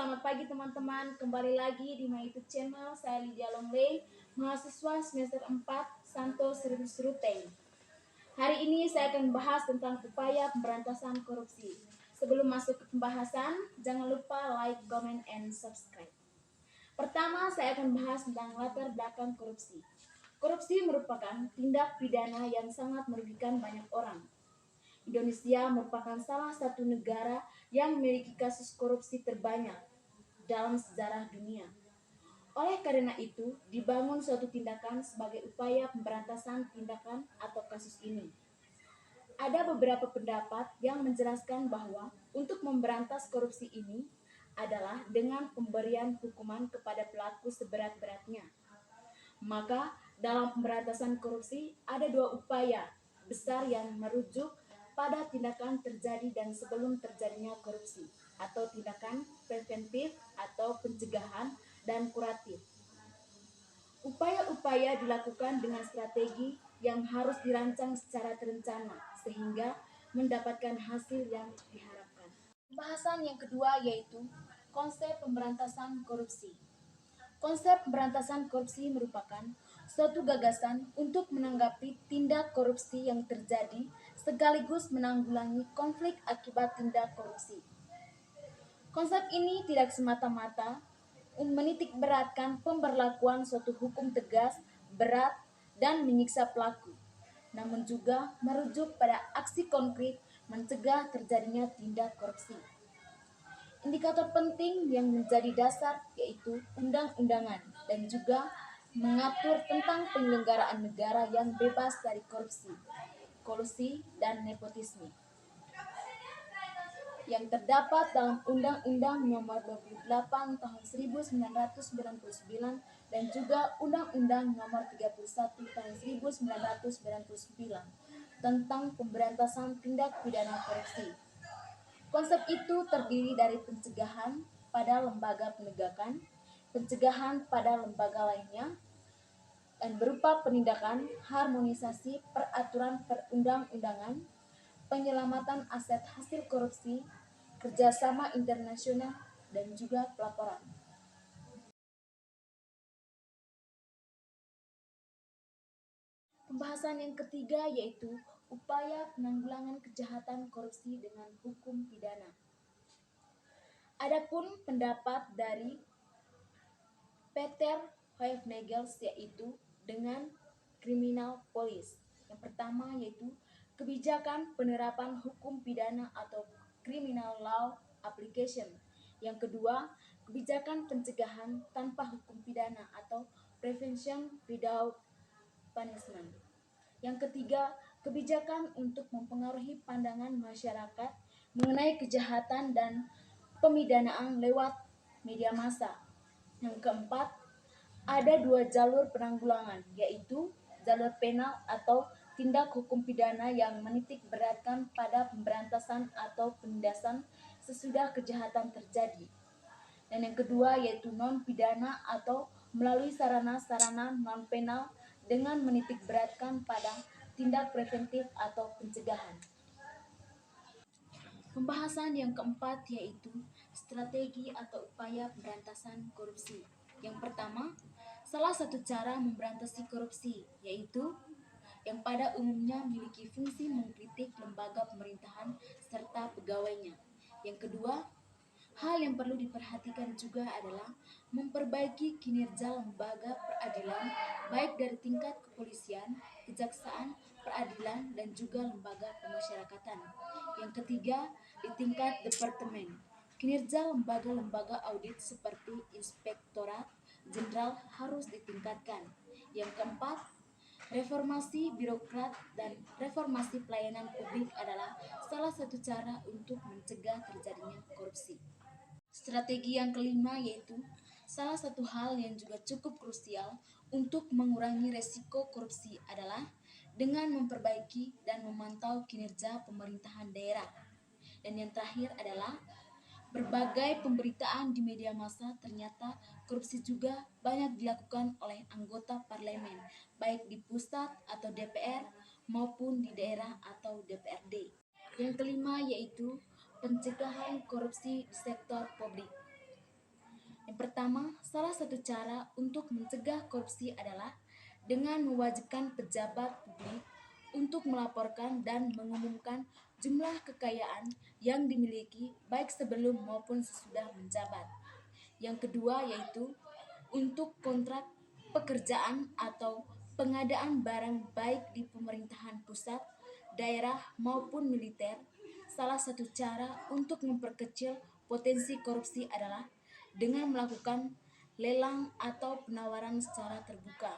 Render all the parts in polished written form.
selamat pagi teman-teman. Kembali lagi di my YouTube channel. Saya Lydia Longley, mahasiswa semester 4 Santo Serius Ruteng. Hari ini saya akan membahas tentang upaya pemberantasan korupsi. Sebelum masuk ke pembahasan, jangan lupa like, comment, and subscribe. Pertama, saya akan membahas tentang latar belakang korupsi. Korupsi merupakan tindak pidana yang sangat merugikan banyak orang. Indonesia merupakan salah satu negara yang memiliki kasus korupsi terbanyak dalam sejarah dunia. Oleh karena itu, dibangun suatu tindakan sebagai upaya pemberantasan tindakan atau kasus ini. Ada beberapa pendapat yang menjelaskan bahwa untuk memberantas korupsi ini adalah dengan pemberian hukuman kepada pelaku seberat-beratnya. Maka, dalam pemberantasan korupsi ada dua upaya besar yang merujuk pada tindakan terjadi dan sebelum terjadinya korupsi, atau tindakan preventif atau pencegahan dan kuratif. Upaya-upaya dilakukan dengan strategi yang harus dirancang secara terencana sehingga mendapatkan hasil yang diharapkan. Pembahasan yang kedua yaitu konsep pemberantasan korupsi. Konsep pemberantasan korupsi merupakan suatu gagasan untuk menanggapi tindak korupsi yang terjadi sekaligus menanggulangi konflik akibat tindak korupsi. Konsep ini tidak semata-mata menitik beratkan pemberlakuan suatu hukum tegas, berat, dan menyiksa pelaku, namun juga merujuk pada aksi konkret mencegah terjadinya tindak korupsi. Indikator penting yang menjadi dasar yaitu undang-undangan dan juga mengatur tentang penyelenggaraan negara yang bebas dari korupsi, kolusi, dan nepotisme yang terdapat dalam Undang-Undang Nomor 28 Tahun 1999 dan juga Undang-Undang Nomor 31 Tahun 1999 tentang pemberantasan tindak pidana korupsi. Konsep itu terdiri dari pencegahan pada lembaga penegakan, pencegahan pada lembaga lainnya, dan berupa penindakan, harmonisasi peraturan perundang-undangan, penyelamatan aset hasil korupsi, kerjasama internasional, dan juga pelaporan. Pembahasan yang ketiga yaitu upaya penanggulangan kejahatan korupsi dengan hukum pidana. Adapun pendapat dari Peter Hoefnagels yaitu dengan criminal police. Yang pertama yaitu kebijakan penerapan hukum pidana atau criminal law application. Yang kedua, kebijakan pencegahan tanpa hukum pidana atau prevention without punishment. Yang ketiga, kebijakan untuk mempengaruhi pandangan masyarakat mengenai kejahatan dan pemidanaan lewat media massa. Yang keempat, ada dua jalur penanggulangan, yaitu jalur penal atau tindak hukum pidana yang menitik beratkan pada pemberantasan atau penindasan sesudah kejahatan terjadi. Dan yang kedua yaitu non-pidana atau melalui sarana-sarana non-penal dengan menitik beratkan pada tindak preventif atau pencegahan. Pembahasan yang keempat yaitu strategi atau upaya pemberantasan korupsi. Yang pertama, salah satu cara memberantasi korupsi yaitu yang pada umumnya memiliki fungsi mengkritik lembaga pemerintahan serta pegawainya. Yang kedua, hal yang perlu diperhatikan juga adalah memperbaiki kinerja lembaga peradilan baik dari tingkat kepolisian, kejaksaan, peradilan, dan juga lembaga pemasyarakatan. Yang ketiga, di tingkat departemen, kinerja lembaga-lembaga audit seperti Inspektorat Jenderal harus ditingkatkan. Yang keempat, reformasi birokrat dan reformasi pelayanan publik adalah salah satu cara untuk mencegah terjadinya korupsi. Strategi yang kelima yaitu salah satu hal yang juga cukup krusial untuk mengurangi resiko korupsi adalah dengan memperbaiki dan memantau kinerja pemerintahan daerah. Dan yang terakhir adalah berbagai pemberitaan di media massa ternyata korupsi juga banyak dilakukan oleh anggota parlemen, baik di pusat atau DPR maupun di daerah atau DPRD. Yang kelima yaitu pencegahan korupsi di sektor publik. Yang pertama, salah satu cara untuk mencegah korupsi adalah dengan mewajibkan pejabat publik untuk melaporkan dan mengumumkan jumlah kekayaan yang dimiliki baik sebelum maupun sesudah menjabat. Yang kedua yaitu untuk kontrak pekerjaan atau pengadaan barang baik di pemerintahan pusat, daerah maupun militer. Salah satu cara untuk memperkecil potensi korupsi adalah dengan melakukan lelang atau penawaran secara terbuka.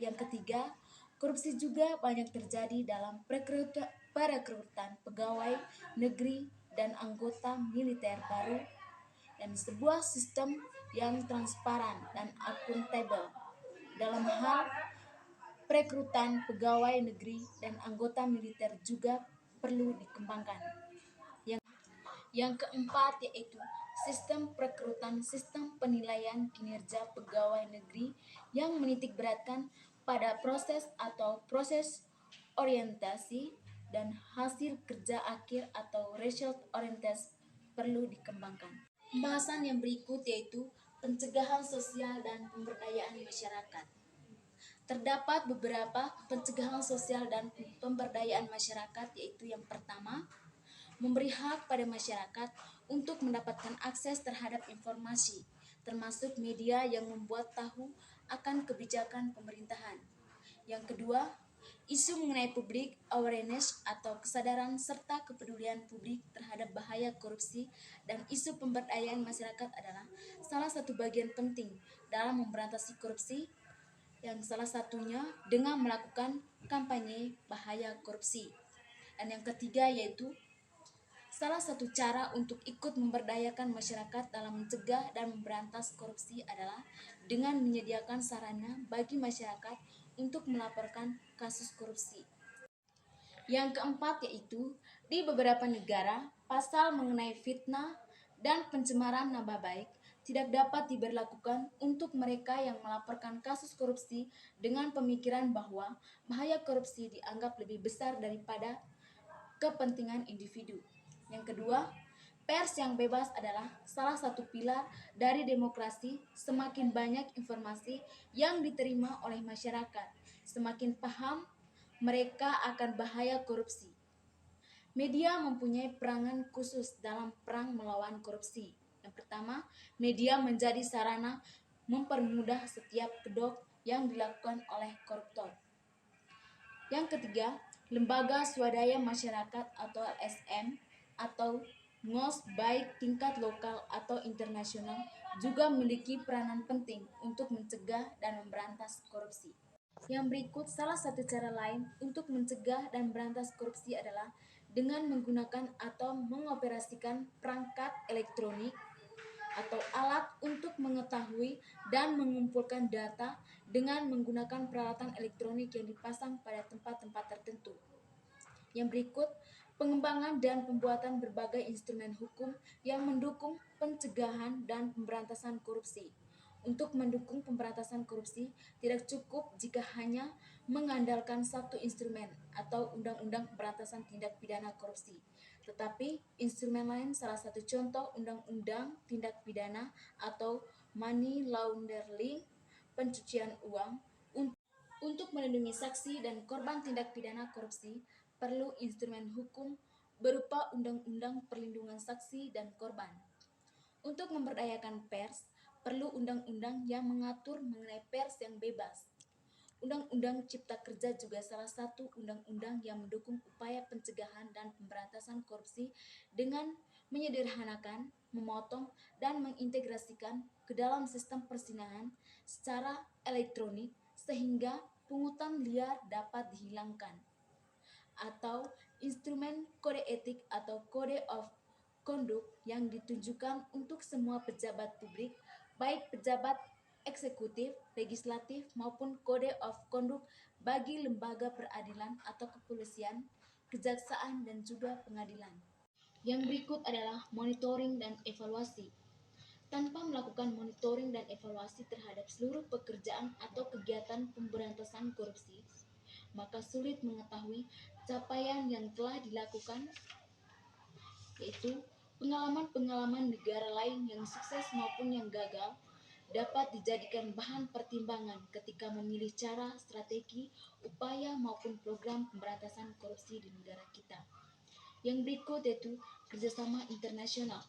Yang ketiga, korupsi juga banyak terjadi dalam perekrutan pegawai negeri dan anggota militer baru dan sebuah sistem yang transparan dan akuntabel dalam hal perekrutan pegawai negeri dan anggota militer juga perlu dikembangkan. Yang, yang keempat yaitu sistem perekrutan, sistem penilaian kinerja pegawai negeri yang menitikberatkan pada proses orientasi dan hasil kerja akhir atau result oriented perlu dikembangkan. Pembahasan yang berikut yaitu pencegahan sosial dan pemberdayaan masyarakat. Terdapat beberapa pencegahan sosial dan pemberdayaan masyarakat yaitu yang pertama, memberi hak pada masyarakat untuk mendapatkan akses terhadap informasi, termasuk media yang membuat tahu akan kebijakan pemerintahan. Yang kedua, isu mengenai public awareness atau kesadaran serta kepedulian publik terhadap bahaya korupsi dan isu pemberdayaan masyarakat adalah salah satu bagian penting dalam memberantas korupsi, yang salah satunya dengan melakukan kampanye bahaya korupsi. Dan yang ketiga yaitu salah satu cara untuk ikut memberdayakan masyarakat dalam mencegah dan memberantas korupsi adalah dengan menyediakan sarana bagi masyarakat untuk melaporkan kasus korupsi. Yang keempat yaitu di beberapa negara, pasal mengenai fitnah dan pencemaran nama baik tidak dapat diberlakukan untuk mereka yang melaporkan kasus korupsi dengan pemikiran bahwa bahaya korupsi dianggap lebih besar daripada kepentingan individu. Yang kedua, pers yang bebas adalah salah satu pilar dari demokrasi. Semakin banyak informasi yang diterima oleh masyarakat, semakin paham mereka akan bahaya korupsi. Media mempunyai peranan khusus dalam perang melawan korupsi. Yang pertama, media menjadi sarana mempermudah setiap kedok yang dilakukan oleh koruptor. Yang ketiga, lembaga swadaya masyarakat atau LSM atau NGOS baik tingkat lokal atau internasional juga memiliki peranan penting untuk mencegah dan memberantas korupsi. Yang berikut salah satu cara lain untuk mencegah dan memberantas korupsi adalah dengan menggunakan atau mengoperasikan perangkat elektronik atau alat untuk mengetahui dan mengumpulkan data dengan menggunakan peralatan elektronik yang dipasang pada tempat-tempat tertentu. Yang berikut, pengembangan dan pembuatan berbagai instrumen hukum yang mendukung pencegahan dan pemberantasan korupsi. Untuk mendukung pemberantasan korupsi, tidak cukup jika hanya mengandalkan satu instrumen atau Undang-Undang Pemberantasan Tindak Pidana Korupsi. Tetapi instrumen lain salah satu contoh Undang-Undang Tindak Pidana atau Money Laundering, pencucian uang. Untuk melindungi saksi dan korban tindak pidana korupsi, perlu instrumen hukum berupa Undang-Undang Perlindungan Saksi dan Korban. Untuk memberdayakan pers, perlu undang-undang yang mengatur mengenai pers yang bebas. Undang-Undang Cipta Kerja juga salah satu undang-undang yang mendukung upaya pencegahan dan pemberantasan korupsi dengan menyederhanakan, memotong, dan mengintegrasikan ke dalam sistem persidangan secara elektronik sehingga pungutan liar dapat dihilangkan. Atau instrumen kode etik atau kode of conduct yang ditujukan untuk semua pejabat publik, baik pejabat eksekutif, legislatif maupun kode of conduct bagi lembaga peradilan atau kepolisian, kejaksaan dan juga pengadilan. Yang berikut adalah monitoring dan evaluasi. Tanpa melakukan monitoring dan evaluasi terhadap seluruh pekerjaan atau kegiatan pemberantasan korupsi, maka sulit mengetahui capaian yang telah dilakukan, yaitu Pengalaman-pengalaman negara lain yang sukses maupun yang gagal dapat dijadikan bahan pertimbangan ketika memilih cara, strategi, upaya maupun program pemberantasan korupsi di negara kita. Yang berikut yaitu kerjasama internasional.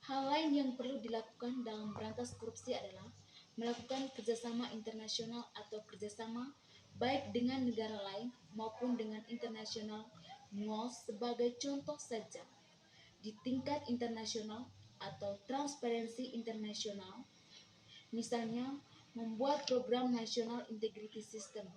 Hal lain yang perlu dilakukan dalam berantas korupsi adalah melakukan kerjasama internasional atau kerjasama baik dengan negara lain maupun dengan internasional. Sebagai contoh saja, di tingkat internasional atau transparansi internasional, misalnya membuat program National Integrity System,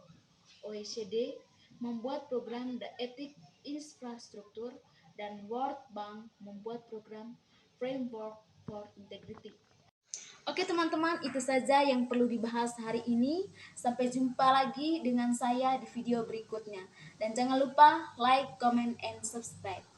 OECD membuat program The Ethic Infrastructure, dan World Bank membuat program Framework for Integrity. Oke teman-teman, itu saja yang perlu dibahas hari ini. Sampai jumpa lagi dengan saya di video berikutnya. Dan jangan lupa like, comment, and subscribe.